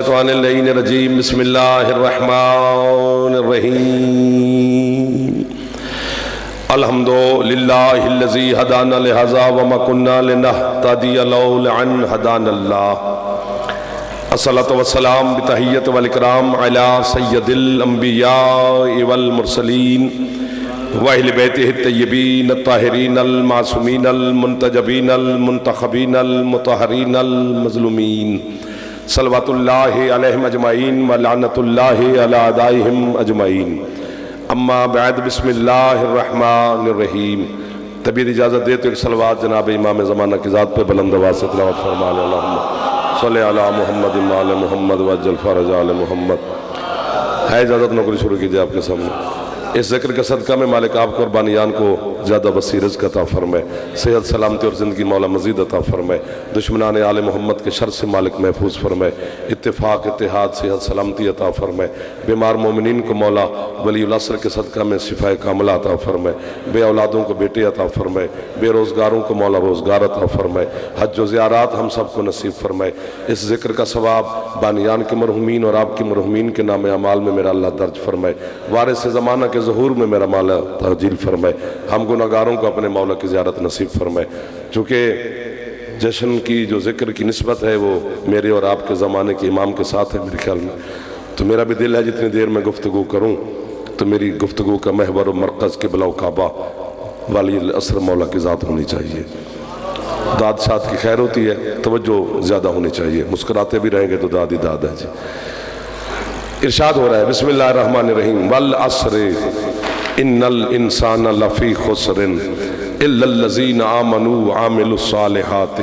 الرجیم بسم اللہ الرحمن الرحیم الحمدللہ الذی ہدانا لہذا وما کنا لنہتدی لولا ان ہدانا اللہ الصلاۃ والسلام بتحیۃ والاکرام علی سید الانبیاء والمرسلین واہل بیتہ الطیبین الطاہرین المعصومین المنتجبین المنتخبین المطہرین المظلومین صلوات اللہ علیہم اجمعین ولعنت اللہ علی اعدائہم اجمعین اما بعد بسم اللہ الرحمن الرحیم طبیعت اجازت دے تو ایک صلوات جناب امام زمانہ کی ذات پہ بلند آواز سے تلاوت فرمائے اللہم صلی علی محمد وعلی محمد وعجل فرج علی محمد ہے اجازت نوکری شروع کیجئے آپ کے سامنے اس ذکر کا صدقہ میں مالک آپ کو اور بانیان کو زیادہ وسیع رزق عطا فرمائے صحت سلامتی اور زندگی مولا مزید عطا فرمائے دشمنان آل محمد کے شر سے مالک محفوظ فرمائے اتفاق اتحاد صحت سلامتی عطا فرمائے بیمار مومنین کو مولا ولی العصر کے صدقہ میں شفاء کاملہ عطا فرمائے بے اولادوں کو بیٹے عطا فرمائے بے روزگاروں کو مولا روزگار عطا فرمائے حج و زیارات ہم سب کو نصیب فرمائے اس ذکر کا ثواب بانیان کے مرحومین اور آپ کے مرحومین کے نام اعمال میں میرا اللہ درج فرمائے وارث زمانہ کے ظہور میں میرا مولا ترجیل فرمائے ہم گناہگاروں کو اپنے مولا کی زیارت نصیب فرمائے چونکہ جشن کی جو ذکر کی نسبت ہے وہ میرے اور آپ کے زمانے کے امام کے ساتھ ہے میرے خیال میں تو میرا بھی دل ہے جتنی دیر میں گفتگو کروں تو میری گفتگو کا محور و مرکز قبلہ و کعبہ والی العصر مولا کی ذات ہونی چاہیے داد شاد کی خیر ہوتی ہے توجہ زیادہ ہونی چاہیے مسکراتے بھی رہیں گے تو داد ہی داد ہے جی ارشاد ہو رہا ہے بسم اللہ الرحمن الرحیم والعصر ان الانسان لفی خسر الا الذین آمنوا وعملوا الصالحات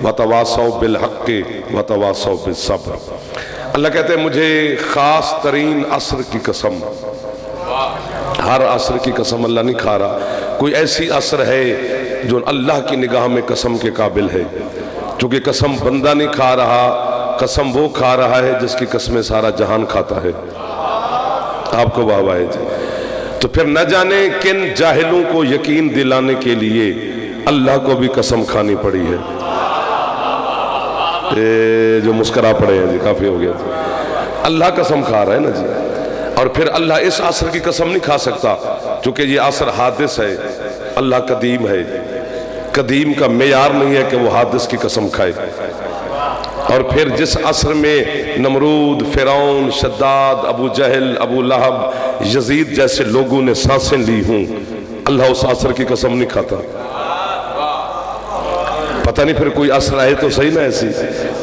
وتواصوا بالحق وتواصوا بالصبر اللہ کہتے ہیں مجھے خاص ترین عصر کی قسم ہر عصر کی قسم اللہ نہیں کھا رہا کوئی ایسی عصر ہے جو اللہ کی نگاہ میں قسم کے قابل ہے چونکہ قسم بندہ نہیں کھا رہا قسم وہ کھا رہا ہے جس کی قسمیں سارا جہان کھاتا ہے آپ کو واہ واہ جی تو پھر نہ جانے کن جاہلوں کو یقین دلانے کے لیے اللہ کو بھی قسم کھانی پڑی ہے جو مسکرا پڑے ہیں جی کافی ہو گیا جی اللہ قسم کھا رہا ہے نا جی اور پھر اللہ اس عصر کی قسم نہیں کھا سکتا چونکہ یہ عصر حادث ہے اللہ قدیم ہے قدیم کا معیار نہیں ہے کہ وہ حادث کی قسم کھائے اور پھر جس عصر میں نمرود فرعون شداد ابو جہل ابو لہب یزید جیسے لوگوں نے سانسیں لی ہوں اللہ اس عصر کی قسم نہیں کھاتا پتہ نہیں پھر کوئی عصر آئے تو صحیح نہ ایسی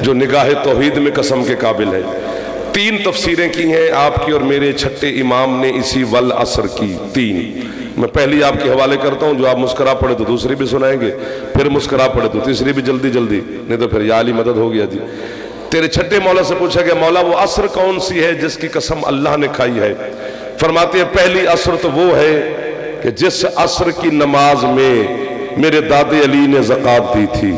جو نگاہ توحید میں قسم کے قابل ہے 3 تفسیریں کی ہیں آپ کی اور میرے چھٹے امام نے اسی والعصر کی 3 میں پہلی آپ کے حوالے کرتا ہوں جو آپ مسکرا پڑے تو دوسری بھی سنائیں گے پھر مسکرا پڑے تو تیسری بھی جلدی جلدی نہیں تو پھر یا علی مدد ہو گیا جی تیرے چھٹے مولا سے پوچھا گیا مولا وہ عصر کون سی ہے جس کی قسم اللہ نے کھائی ہے فرماتے ہیں پہلی عصر تو وہ ہے کہ جس عصر کی نماز میں میرے دادے علی نے زکوٰۃ دی تھی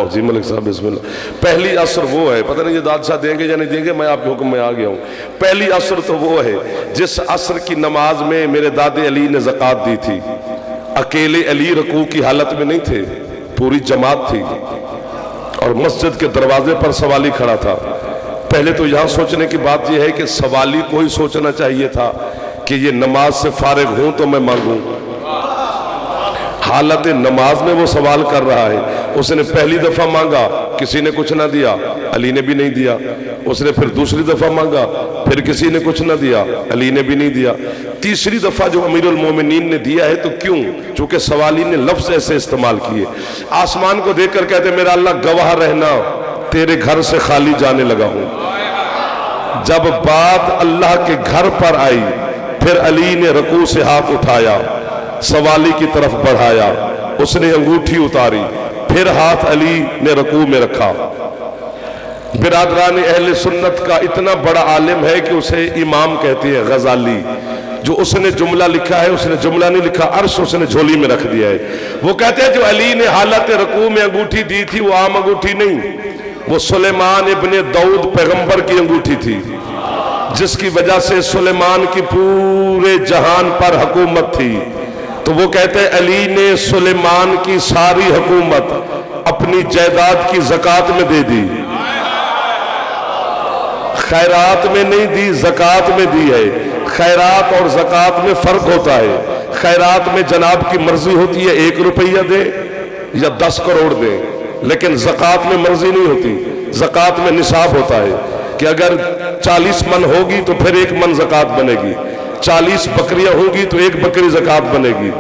جی ملک صاحب بسم اللہ پہلی عصر وہ ہے پتہ نہیں یہ دادشاہ دیں گے یا نہیں دیں گے میں آپ کے حکم میں آ گیا ہوں پہلی عصر تو وہ ہے جس عصر کی نماز میں میرے دادے علی نے زکوٰۃ دی تھی اکیلے علی رکوع کی حالت میں نہیں تھے پوری جماعت تھی اور مسجد کے دروازے پر سوالی کھڑا تھا پہلے تو یہاں سوچنے کی بات یہ ہے کہ سوالی کو ہی سوچنا چاہیے تھا کہ یہ نماز سے فارغ ہوں تو میں مانگوں حالت نماز میں وہ سوال کر رہا ہے اس نے پہلی دفعہ مانگا کسی نے کچھ نہ دیا علی نے بھی نہیں دیا اس نے پھر دوسری دفعہ مانگا پھر کسی نے کچھ نہ دیا علی نے بھی نہیں دیا تیسری دفعہ جو امیر المومنین نے دیا ہے تو کیوں چونکہ سوالی نے لفظ ایسے استعمال کیے آسمان کو دیکھ کر کہتے میرا اللہ گواہ رہنا تیرے گھر سے خالی جانے لگا ہوں جب بات اللہ کے گھر پر آئی پھر علی نے رکوع سے ہاتھ اٹھایا سوالی کی طرف بڑھایا اس نے انگوٹھی اتاری پھر ہاتھ علی نے رکوع میں رکھا برادران اہل سنت کا اتنا بڑا عالم ہے کہ اسے امام کہتے ہیں غزالی جو اس نے جملہ لکھا ہے اس نے جملہ نہیں لکھا عرش اس نے جھولی میں رکھ دیا ہے وہ کہتے ہیں جو علی نے حالت رکوع میں انگوٹھی دی تھی وہ عام انگوٹھی نہیں وہ سلیمان ابن داؤد پیغمبر کی انگوٹھی تھی جس کی وجہ سے سلیمان کی پورے جہان پر حکومت تھی تو وہ کہتے ہیں علی نے سلیمان کی ساری حکومت اپنی جائیداد کی زکوٰۃ میں دے دی خیرات میں نہیں دی، زکوٰۃ میں دی ہے۔ خیرات اور زکوٰۃ میں فرق ہوتا ہے۔ خیرات میں جناب کی مرضی ہوتی ہے 1 روپیہ دے یا 10 کروڑ دے، لیکن زکوٰۃ میں مرضی نہیں ہوتی۔ زکوٰۃ میں نصاب ہوتا ہے کہ اگر 40 من ہوگی تو پھر 1 من زکوٰۃ بنے گی، 40 بکریاں ہوں گی تو 1 بکری زکوٰۃ بنے گی۔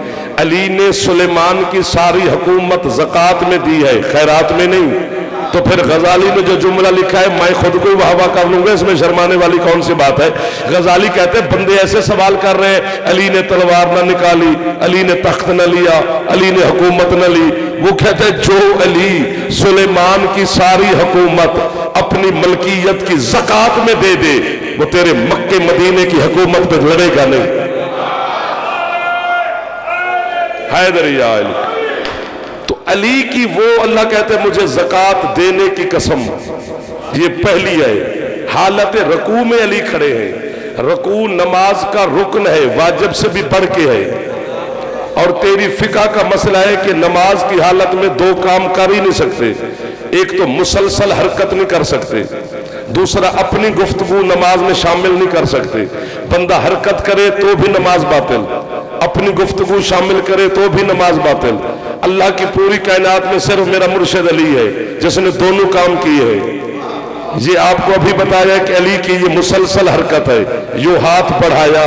علی نے سلیمان کی ساری حکومت زکوٰۃ میں دی ہے، خیرات میں نہیں۔ تو پھر غزالی نے جو جملہ لکھا ہے میں خود کو ہی واہ واہ کر لوں گا، اس میں شرمانے والی کون سی بات ہے؟ غزالی کہتے ہیں بندے ایسے سوال کر رہے ہیں، علی نے تلوار نہ نکالی، علی نے تخت نہ لیا، علی نے حکومت نہ لی۔ وہ کہتے ہیں جو علی سلیمان کی ساری حکومت اپنی ملکیت کی زکوٰۃ میں دے دے، وہ تیرے مکے مدینے کی حکومت پہ لڑے گا نہیں۔ حیدر یا علی، تو علی کی وہ اللہ کہتے ہیں مجھے زکوٰۃ دینے کی قسم۔ یہ پہلی ہے، حالت رکوع میں علی کھڑے ہیں۔ رکوع نماز کا رکن ہے، واجب سے بھی بڑھ کے ہے، اور تیری فقہ کا مسئلہ ہے کہ نماز کی حالت میں 2 کام کر ہی نہیں سکتے۔ ایک تو مسلسل حرکت نہیں کر سکتے، دوسرا اپنی گفتگو نماز میں شامل نہیں کر سکتے۔ بندہ حرکت کرے تو بھی نماز باطل، اپنی گفتگو شامل کرے تو بھی نماز باطل۔ اللہ کی پوری کائنات میں صرف میرا مرشد علی ہے جس نے دونوں کام کیے ہیں۔ یہ آپ کو ابھی بتایا کہ علی کی یہ مسلسل حرکت ہے، یوں ہاتھ بڑھایا،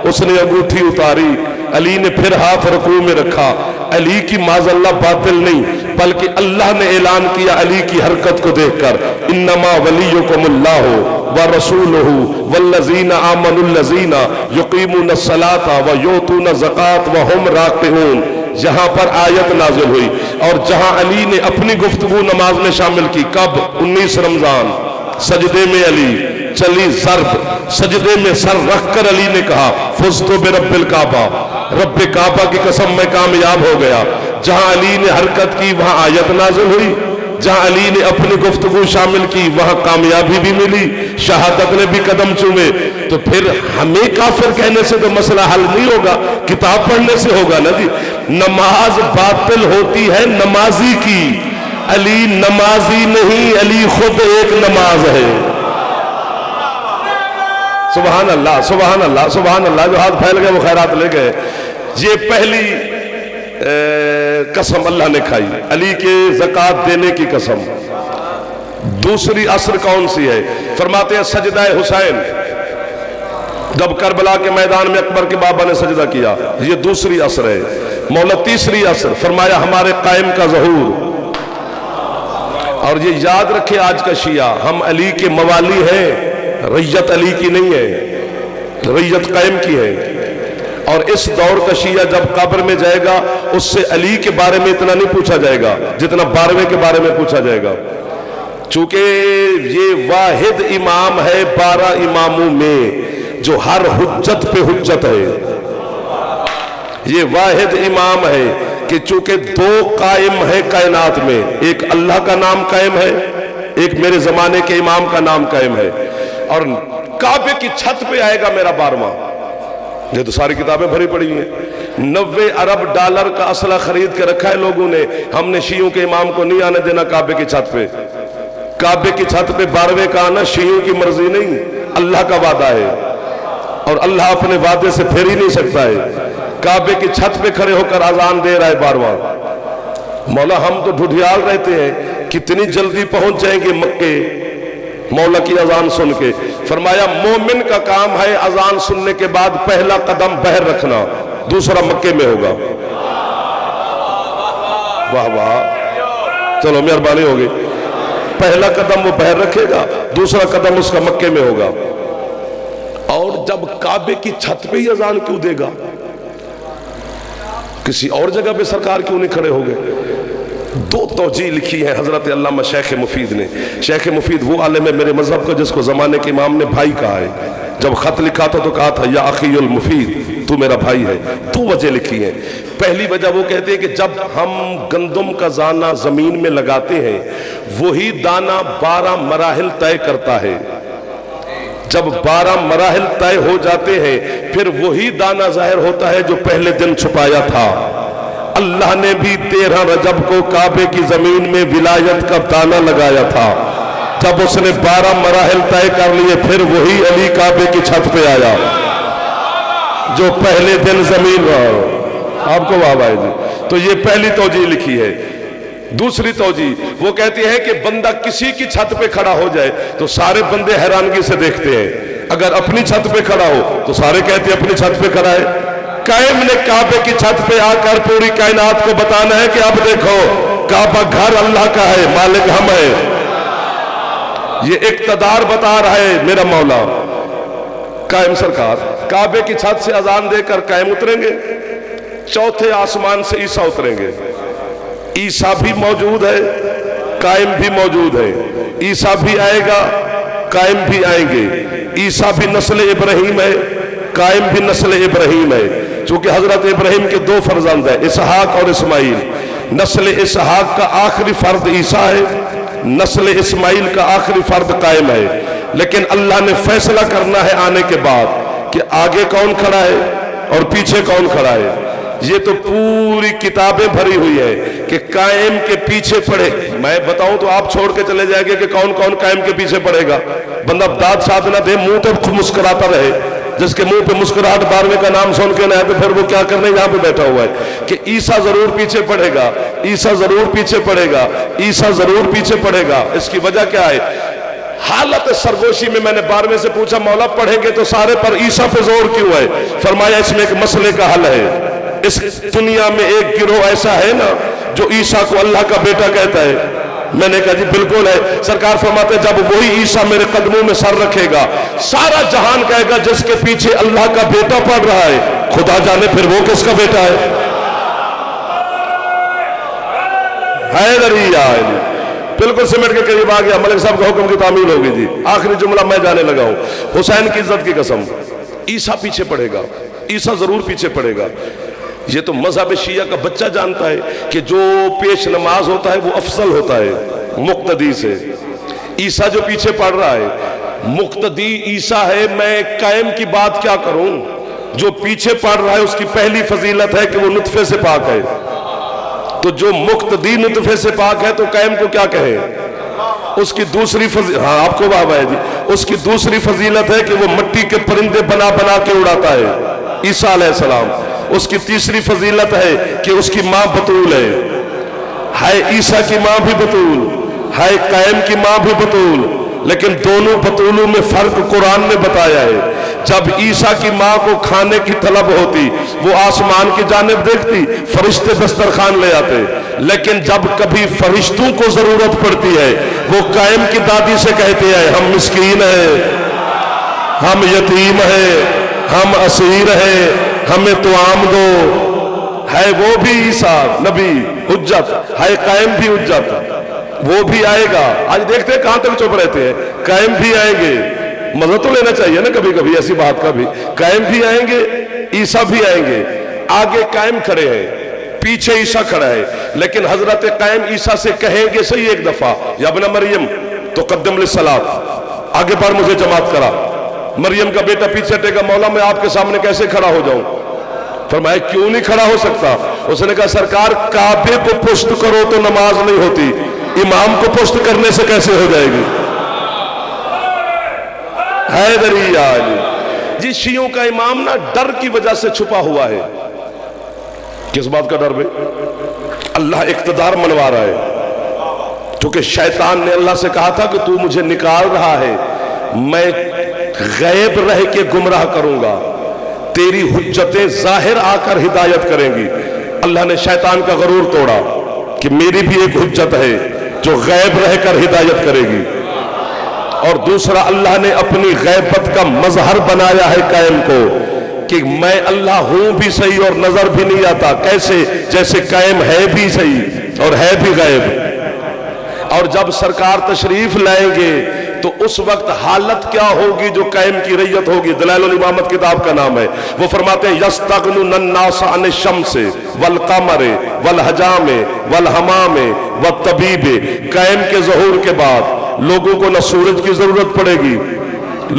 اس نے انگوٹھی اتاری، علی نے پھر ہاتھ رکوع میں رکھا۔ علی کی معاذ اللہ باطل نہیں، بلکہ اللہ نے اعلان کیا علی کی حرکت کو دیکھ کر، انما ولیکم اللہ ورسولہ والذین آمنوا الذین یقیمون الصلاۃ ویؤتون الزکاۃ وہم راکعون۔ جہاں پر آیت نازل ہوئی اور جہاں علی نے اپنی گفتگو نماز میں شامل کی، کب؟ 19 رمضان، سجدے میں علی چلی ضرب، سجدے میں سر رکھ کر علی نے کہا فزت برب الکعبہ، رب کعبہ کی قسم میں کامیاب ہو گیا۔ جہاں علی نے حرکت کی وہاں آیت نازل ہوئی، جہاں علی نے اپنی گفتگو شامل کی وہاں کامیابی بھی ملی، شہادت نے بھی قدم چومے۔ تو پھر ہمیں کافر کہنے سے تو مسئلہ حل نہیں ہوگا، کتاب پڑھنے سے ہوگا نا جی۔ نماز باطل ہوتی ہے نمازی کی، علی نمازی نہیں، علی خود ایک نماز ہے۔ سبحان اللہ سبحان اللہ سبحان اللہ، جو ہاتھ پھیل گئے وہ خیرات لے گئے۔ یہ پہلی قسم اللہ نے کھائی، علی کے زکوٰۃ دینے کی قسم۔ دوسری عصر کون سی ہے؟ فرماتے ہیں سجدہ حسین، جب کربلا کے میدان میں اکبر کے بابا نے سجدہ کیا، یہ دوسری عصر ہے۔ مولا تیسری عصر فرمایا ہمارے قائم کا ظہور۔ اور یہ یاد رکھے آج کا شیعہ، ہم علی کے موالی ہیں، ریت علی کی نہیں ہے، ریت قائم کی ہے۔ اور اس دور کا شیعہ جب قبر میں جائے گا اس سے علی کے بارے میں اتنا نہیں پوچھا جائے گا جتنا 12ویں کے بارے میں پوچھا جائے گا، چونکہ یہ واحد امام ہے 12 اماموں میں جو ہر حجت پہ حجت ہے۔ یہ واحد امام ہے کہ چونکہ 2 قائم ہے کائنات میں، ایک اللہ کا نام قائم ہے، ایک میرے زمانے کے امام کا نام قائم ہے۔ اور کعبے کی چھت پہ آئے گا میرا 12واں۔ یہ تو ساری کتابیں بھری پڑی ہیں، 90 ارب ڈالر کا اسلحہ خرید کے رکھا ہے لوگوں نے۔ ہم نے شیعوں کے امام کو نہیں آنے دینا کعبے کی چھت پہ۔ کعبے کی چھت پہ 12ویں کا آنا شیعوں کی مرضی نہیں، اللہ کا وعدہ ہے، اور اللہ اپنے وعدے سے پھر ہی نہیں سکتا ہے۔ کعبے کی چھت پہ کھڑے ہو کر اذان دے رہا ہے 12واں۔ مولا ہم تو ڈھڈیال رہتے ہیں کتنی جلدی پہنچ جائیں گے مکے مولا کی اذان سن کے۔ فرمایا مومن کا کام ہے اذان سننے کے بعد پہلا قدم بحر رکھنا، دوسرا مکے میں ہوگا۔ واہ واہ، چلو مہربانی ہوگی۔ پہلا قدم وہ بحر رکھے گا، دوسرا قدم اس کا مکے میں ہوگا۔ اور جب کعبے کی چھت پہ ہی اذان کیوں دے گا؟ کسی اور جگہ پہ سرکار کیوں نہیں کھڑے ہو گئے؟ 2 توجیہ لکھی ہیں حضرت علامہ شیخ مفید نے۔ شیخ مفید وہ عالم ہے میرے مذہب کا جس کو زمانے کے امام نے بھائی کہا ہے۔ جب خط لکھا تھا تو کہا تھا یا اخی المفید، تو میرا بھائی ہے۔ 2 وجہ لکھی ہیں۔ پہلی وجہ وہ کہتے ہیں کہ جب ہم گندم کا دانہ زمین میں لگاتے ہیں وہی دانہ 12 مراحل طے کرتا ہے۔ جب 12 مراحل طے ہو جاتے ہیں پھر وہی دانہ ظاہر ہوتا ہے جو پہلے دن چھپایا تھا۔ اللہ نے بھی 13 رجب کو کعبے کی زمین میں ولایت کا دانہ لگایا تھا۔ جب اس نے 12 مراحل طے کر لیے پھر وہی علی کعبے کی چھت پہ آیا جو پہلے دن زمین رہا۔ آپ کو واہ آئے جی۔ تو یہ پہلی توجیہ لکھی ہے۔ دوسری توجیہ وہ کہتی ہے کہ بندہ کسی کی چھت پہ کھڑا ہو جائے تو سارے بندے حیرانگی سے دیکھتے ہیں، اگر اپنی چھت پہ کھڑا ہو تو سارے کہتے ہیں اپنی چھت پہ کھڑا ہے۔ قائم نے کعبے کی چھت پہ آ کر پوری کائنات کو بتانا ہے کہ اب دیکھو کعبہ گھر اللہ کا ہے، مالک ہم ہے۔ یہ اقتدار بتا رہا ہے میرا مولا۔ قائم سرکار کعبے کی چھت سے اذان دے کر قائم اتریں گے، چوتھے آسمان سے عیسیٰ اتریں گے۔ عیسیٰ بھی موجود ہے، قائم بھی موجود ہے۔ عیسیٰ بھی آئے گا، قائم بھی آئیں گے۔ عیسیٰ بھی نسل ابراہیم ہے، قائم بھی نسل ابراہیم ہے، چونکہ حضرت ابراہیم کے 2 فرزند ہیں، اسحاق اور اسماعیل۔ نسل اسحاق کا آخری فرد عیسیٰ ہے، نسل اسماعیل کا آخری فرد قائم ہے۔ لیکن اللہ نے فیصلہ کرنا ہے آنے کے بعد کہ آگے کون کھڑا ہے اور پیچھے کون کھڑا ہے۔ یہ تو پوری کتابیں بھری ہوئی ہے کہ قائم کے پیچھے پڑے۔ میں بتاؤں تو آپ چھوڑ کے چلے جائیں گے کہ کون کون قائم کے پیچھے پڑے گا۔ بندہ داد شاد نہ دے، منہ تو مسکراتا رہے۔ جس کے منہ پہ مسکراہٹ 12ویں کا نام سن کے نہ ہے تو پھر وہ کیا کرنے یہاں پہ بیٹھا ہوا ہے کہ عیسیٰ ضرور پیچھے پڑے گا، عیسیٰ ضرور پیچھے پڑے گا، عیسیٰ ضرور پیچھے پڑے گا۔ اس کی وجہ کیا ہے؟ حالت سرگوشی میں نے 12ویں سے پوچھا مولا پڑھیں گے تو سارے پر عیسیٰ پہ زور کیوں ہے؟ فرمایا اس میں ایک مسئلے کا حل ہے۔ اس دنیا میں ایک گروہ ایسا ہے نا جو عیسیٰ کو اللہ کا بیٹا کہتا ہے۔ میں نے کہا جی بالکل ہے۔ سرکار فرماتے جب وہی عیسیٰ میرے قدموں میں سر رکھے گا سارا جہان کہے گا جس کے پیچھے اللہ کا بیٹا پڑھ رہا ہے، خدا جانے پھر وہ کس کا بیٹا ہے۔ حیدری آئے بالکل سمٹ کے قریب آ گیا، ملک صاحب کا حکم کی تعمیل ہوگی جی۔ آخری جملہ میں جانے لگا ہوں، حسین کی عزت کی قسم، عیسیٰ پیچھے پڑے گا، عیسیٰ ضرور پیچھے پڑے گا۔ یہ تو مذہب شیعہ کا بچہ جانتا ہے کہ جو پیش نماز ہوتا ہے وہ افضل ہوتا ہے مقتدی سے۔ عیسیٰ جو پیچھے پڑھ رہا ہے مقتدی عیسیٰ ہے، میں قائم کی بات کیا کروں؟ جو پیچھے پڑھ رہا ہے اس کی پہلی فضیلت ہے کہ وہ نطفے سے پاک ہے، تو جو مقتدی نطفے سے پاک ہے تو قائم کو کیا کہے؟ اس کی دوسری فضیلت، ہاں آپ کو بابا ہے جی، اس کی دوسری فضیلت ہے کہ وہ مٹی کے پرندے بنا بنا کے اڑاتا ہے، عیسیٰ علیہ السلام۔ اس کی تیسری فضیلت ہے کہ اس کی ماں بطول ہے عیسیٰ کی ماں بھی بطول ہے، قائم کی ماں بھی بطول، لیکن دونوں بطولوں میں فرق قرآن نے بتایا ہے۔ جب عیسیٰ کی ماں کو کھانے کی طلب ہوتی وہ آسمان کی جانب دیکھتی، فرشتے دسترخوان لے آتے، لیکن جب کبھی فرشتوں کو ضرورت پڑتی ہے وہ قائم کی دادی سے کہتے ہیں ہم مسکین ہیں، ہم یتیم ہیں، ہم اسیر ہیں، ہمیں طعام دو۔ ہے وہ بھی عیسیٰ نبی حجت ہے، قائم بھی حجت، وہ بھی آئے گا۔ آج دیکھتے ہیں کہاں تک چپ رہتے ہیں، قائم بھی آئیں گے۔ مزہ تو لینا چاہیے نا کبھی کبھی ایسی بات کا بھی، قائم بھی آئیں گے، عیسیٰ بھی آئیں گے۔ آگے قائم کھڑے ہیں، پیچھے عیسیٰ کھڑا ہے، لیکن حضرت قائم عیسیٰ سے کہیں گے صحیح ایک دفعہ یا ابن مریم تو قدم للصلاۃ، آگے بار مجھے جماعت کرا۔ مریم کا بیٹا پیچھے ہٹے گا، مولا میں آپ کے سامنے کیسے کھڑا ہو جاؤں؟ فرمایا کیوں نہیں کھڑا ہو سکتا؟ اس نے کہا سرکار کعبے کو پشت کرو تو نماز نہیں ہوتی، امام کو پشت کرنے سے کیسے ہو جائے گی؟ حیدری علی جی، شیعوں کا امام نا ڈر کی وجہ سے چھپا ہوا ہے۔ کس بات کا ڈر بھائی؟ اللہ اقتدار منوا رہا ہے، کیونکہ شیطان نے اللہ سے کہا تھا کہ تو مجھے نکال رہا ہے، میں غیب رہ کے گمراہ کروں گا، تیری حجتیں ظاہر آ کر ہدایت کریں گی۔ اللہ نے شیطان کا غرور توڑا کہ میری بھی ایک حجت ہے جو غیب رہ کر ہدایت کرے گی، اور دوسرا اللہ نے اپنی غیبت کا مظہر بنایا ہے قائم کو کہ میں اللہ ہوں بھی صحیح اور نظر بھی نہیں آتا، کیسے؟ جیسے قائم ہے بھی صحیح اور ہے بھی غیب۔ اور جب سرکار تشریف لائیں گے تو اس وقت حالت کیا ہوگی جو قائم کی ریت ہوگی؟ دلائل الامامت کتاب کا نام ہے، وہ فرماتے ہیں یستغنون الناس عن الشمس والقمر والحجام والحمام والطبیب۔ قائم کے ظہور کے بعد لوگوں کو نہ سورج کی ضرورت پڑے گی،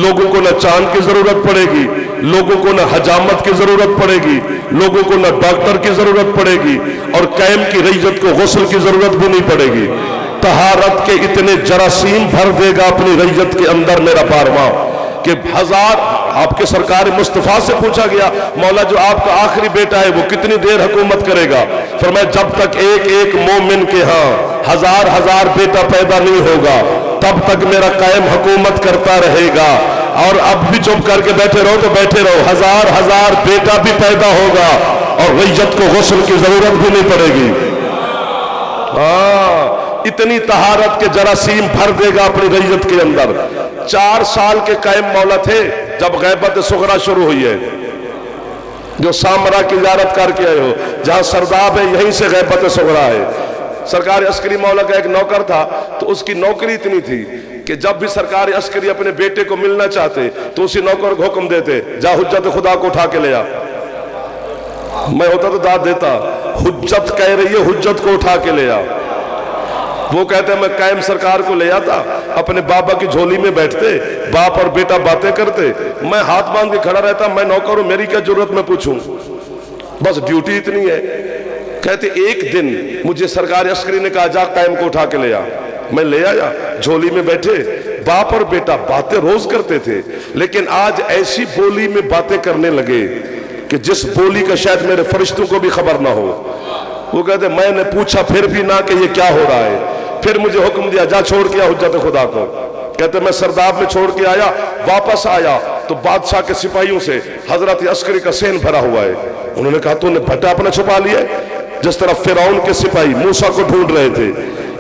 لوگوں کو نہ چاند کی ضرورت پڑے گی، لوگوں کو نہ حجامت کی ضرورت پڑے گی، لوگوں کو نہ ڈاکٹر کی ضرورت پڑے گی، اور قائم کی ریت کو غسل کی ضرورت بھی نہیں پڑے گی۔ طہارت کے اتنے جراثیم بھر دے گا اپنی رعیت کے اندر میرا بارواں کہ ہزار. آپ کے سرکار مصطفیٰ سے پوچھا گیا مولا جو آپ کا آخری بیٹا ہے وہ کتنی دیر حکومت کرے گا؟ فرمایا جب تک ایک ایک مومن کے ہاں ہزار ہزار بیٹا پیدا نہیں ہوگا تب تک میرا قائم حکومت کرتا رہے گا. اور اب بھی چپ کر کے بیٹھے رہو تو بیٹھے رہو, ہزار ہزار بیٹا بھی پیدا ہوگا اور رعیت کو غسل کی ضرورت بھی نہیں پڑے گی. اتنی طہارت کے جراثیم بھر دے گا اپنی رعیت کے اندر. 4 سال کے قائم مولا تھے جب غیبت صغرا شروع ہوئی ہے. جو سامرا کی زیارت کر کے آئے ہو, جہاں سرداب ہے یہیں سے غیبت صغرا ہے. سرکار عسکری مولا کا ایک نوکر تھا تو اس کی نوکری اتنی تھی کہ جب بھی سرکار عسکری اپنے بیٹے کو ملنا چاہتے تو اسی نوکر کو حکم دیتے جا حجت خدا کو اٹھا کے لے آ. میں ہوتا تو داد دیتا, حجت کہہ رہی ہے حجت کو اٹھا کے لے آ. وہ کہتے ہیں میں قائم سرکار کو لے آتا, اپنے بابا کی جھولی میں بیٹھتے, باپ اور بیٹا باتیں کرتے, میں ہاتھ باندھ کے کھڑا رہتا, میں نوکر ہوں میری کیا ضرورت میں پوچھوں, بس ڈیوٹی اتنی ہے. کہتے ایک دن مجھے سرکار عسکری نے کہا جا قائم کو اٹھا کے لے آ. میں لے آیا, جھولی میں بیٹھے, باپ اور بیٹا باتیں روز کرتے تھے لیکن آج ایسی بولی میں باتیں کرنے لگے کہ جس بولی کا شاید میرے فرشتوں کو بھی خبر نہ ہو. وہ کہتے میں نے پوچھا پھر بھی نہ کہ یہ کیا ہو رہا ہے. پھر مجھے حکم دیا جا چھوڑ کے حجت خدا کو. کہتے میں سرداب میں چھوڑ کے آیا, واپس آیا تو بادشاہ کے سپاہیوں سے حضرت عسکری کا سین بھرا ہوا ہے. انہوں نے کہا تو نے بھٹا اپنا چھپا لیا ہے. جس طرح فرعون کے سپاہی موسیٰ کو ڈھونڈ رہے تھے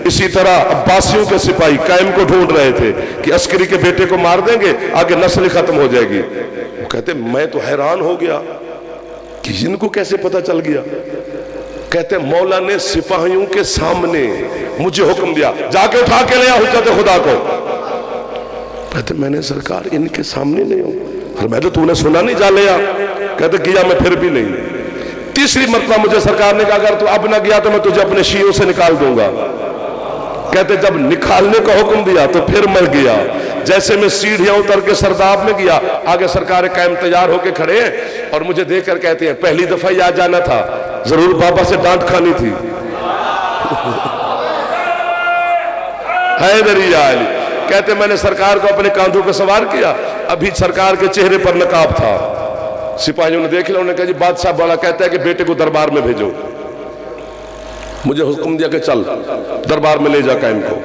اسی طرح عباسیوں کے سپاہی قائم کو ڈھونڈ رہے تھے کہ عسکری کے بیٹے کو مار دیں گے آگے نسل ختم ہو جائے گی. وہ کہتے میں تو حیران ہو گیا کہ ان کو کیسے پتا چل گیا. کہتے مولا نے سپاہیوں کے سامنے مجھے حکم دیا جا کے اٹھا کے لیا حجت خدا کو. کہتے میں نے سرکار ان کے سامنے نہیں ہوں. میں تو نے سنا نہیں جا لیا. کہتے گیا میں پھر بھی نہیں. تیسری مرتبہ مجھے سرکار نے کہا اگر تو اب نہ گیا تو میں تجھے اپنے شیعوں سے نکال دوں گا. کہتے جب نکالنے کا حکم دیا تو پھر میں گیا. جیسے میں سیڑھیاں اتر کے سرداب میں گیا, آگے سرکار قائم تیار ہو کے کھڑے ہیں اور مجھے دیکھ کر کہتے ہیں پہلی دفعہ یہ آ جانا تھا, ضرور بابا سے ڈانٹ کھانی تھی. حیدری علی کہتے میں نے سرکار کو اپنے کاندھوں پہ سوار کیا, ابھی سرکار کے چہرے پر نقاب تھا. سپاہیوں نے دیکھ لیا, انہوں نے کہا جی بادشاہ بڑا کہتا ہے کہ بیٹے کو دربار میں بھیجو. مجھے حکم دیا کہ چل دربار میں لے جا قائم کو.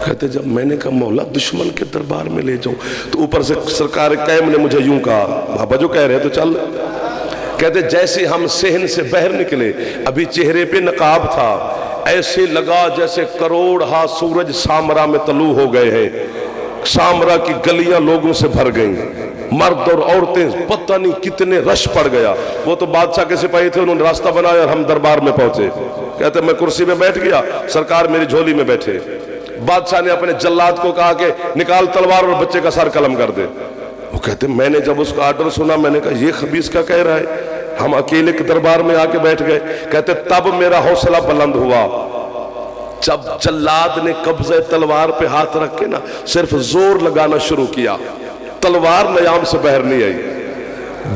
کہتے جب میں نے کہا مولا دشمن کے دربار میں لے جاؤں تو اوپر سے سرکار قائم نے مجھے یوں کہا بابا جو کہہ رہے تو چل. کہتے جیسے ہم صحن سے باہر نکلے ابھی چہرے پہ نقاب تھا, ایسے لگا جیسے کروڑ ہا سورج سامرا میں طلوع ہو گئے ہیں. سامرا کی گلیاں لوگوں سے بھر گئیں, مرد اور عورتیں پتہ نہیں کتنے رش پڑ گیا. وہ تو بادشاہ کے سپاہی تھے, انہوں نے راستہ بنایا اور ہم دربار میں پہنچے. کہتے میں کرسی میں بیٹھ گیا, سرکار میری جھولی میں بیٹھے. بادشاہ نے اپنے جلاد کو کہا کہ نکال تلوار اور بچے کا سر قلم کر دے. وہ کہتے میں نے جب اس کا آرڈر سنا میں نے کہا یہ خبیث کا کہہ رہا ہے. ہم اکیلے کے دربار میں آ کے بیٹھ گئے. کہتے تب میرا حوصلہ بلند ہوا جب جلاد نے قبضہ تلوار پہ ہاتھ رکھ کے نا صرف زور لگانا شروع کیا, تلوار نیام سے باہر نہیں آئی.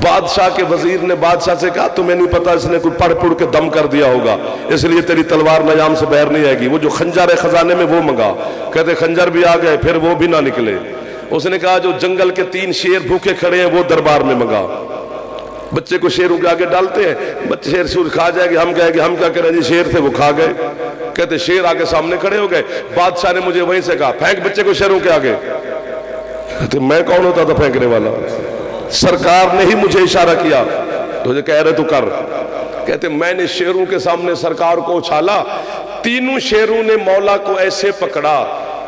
بادشاہ کے وزیر نے بادشاہ سے کہا تمہیں نہیں پتا اس نے کوئی پڑھ پڑھ کے دم کر دیا ہوگا اس لیے تیری تلوار نیام سے باہر نہیں آئے گی. وہ جو خنجر ہے خزانے میں وہ منگا. کہتے خنجر بھی آ گئے, پھر وہ بھی نہ نکلے. اس نے کہا جو جنگل کے 3 شیر بھوکے کھڑے ہیں وہ دربار میں منگا. بچے کو شیروں کے آگے ڈالتے ہیں, بچے شیر سور کھا جائے گے, ہم کہیں گے ہم کیا کریں جی شیر تھے وہ کھا گئے. کہتے شیر آگے سامنے کھڑے ہو گئے. بادشاہ نے مجھے وہیں سے کہا پھینک بچے کو شیروں کے آگے. کہتے میں کون ہوتا تھا پھینکنے والا, سرکار نے ہی مجھے اشارہ کیا تجھے کہہ رہے تو کر. کہتے میں نے شیروں کے سامنے سرکار کو اچھالا, 3 شیروں نے مولا کو ایسے پکڑا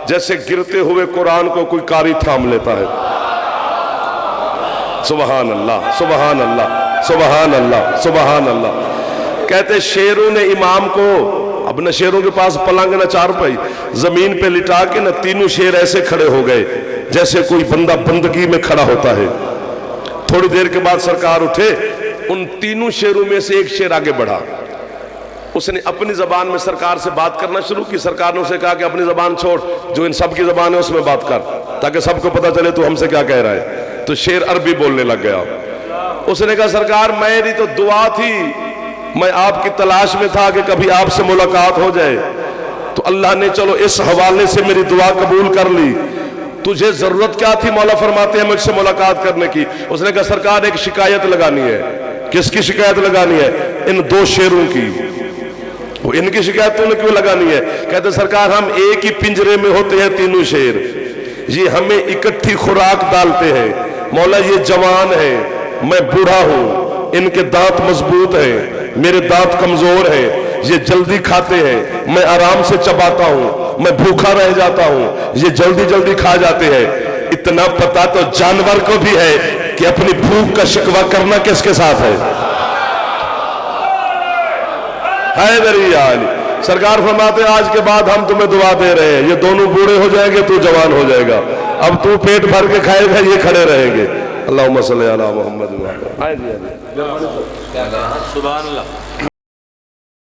جیسے گرتے ہوئے قرآن کو کوئی قاری تھام لیتا ہے. سبحان اللہ سبحان اللہ سبحان اللہ سبحان اللہ. کہتے شیروں نے امام کو, اب نہ شیروں کے پاس پلنگ نہ چارپائی, زمین پہ لٹا کے نہ 3 شیر ایسے کھڑے ہو گئے جیسے کوئی بندہ بندگی میں کھڑا ہوتا ہے. تھوڑی دیر کے بعد سرکار اٹھے, ان 3 شیروں میں سے ایک شیر آگے بڑھا. اس نے اپنی زبان میں سرکار سے بات کرنا شروع کی. سرکار نے اسے کہا کہ اپنی زبان چھوڑ, جو ان سب کی زبان ہے اس میں بات کر تاکہ سب کو پتا چلے تو ہم سے کیا کہہ رہا ہے. تو شیر عربی بولنے لگ گیا. اس نے کہا سرکار میری تو دعا تھی, میں آپ کی تلاش میں تھا کہ کبھی آپ سے ملاقات ہو جائے. تو اللہ نے چلو اس حوالے سے میری دعا قبول کر لی. تجھے ضرورت کیا تھی؟ مولا فرماتے ہیں مجھ سے ملاقات کرنے کی. اس نے کہا سرکار ایک شکایت لگانی ہے. کس کی شکایت لگانی ہے؟ ان 2 شیروں کی. وہ ان کی شکایت تو نے کیوں لگانی ہے؟ کہتے سرکار ہم ایک ہی پنجرے میں ہوتے ہیں تینوں شیر، یہ ہمیں اکٹھی خوراک ڈالتے ہیں. مولا یہ جوان ہے، میں بوڑھا ہوں، ان کے دانت مضبوط ہیں، میرے دانت کمزور ہیں، یہ جلدی کھاتے ہیں، میں آرام سے چباتا ہوں، میں بھوکا رہ جاتا ہوں، یہ جلدی جلدی کھا جاتے ہیں. اتنا پتا تو جانور کو بھی ہے کہ اپنی بھوک کا شکوہ کرنا کس کے ساتھ ہے. حیدری علی سرکار فرماتے ہیں آج کے بعد ہم تمہیں دعا دے رہے ہیں، یہ دونوں بوڑھے ہو جائیں گے، تو جوان ہو جائے گا، اب تو پیٹ بھر کے کھائے گا، یہ کھڑے رہیں گے. اللہم صلی علی محمد. سبحان اللہ.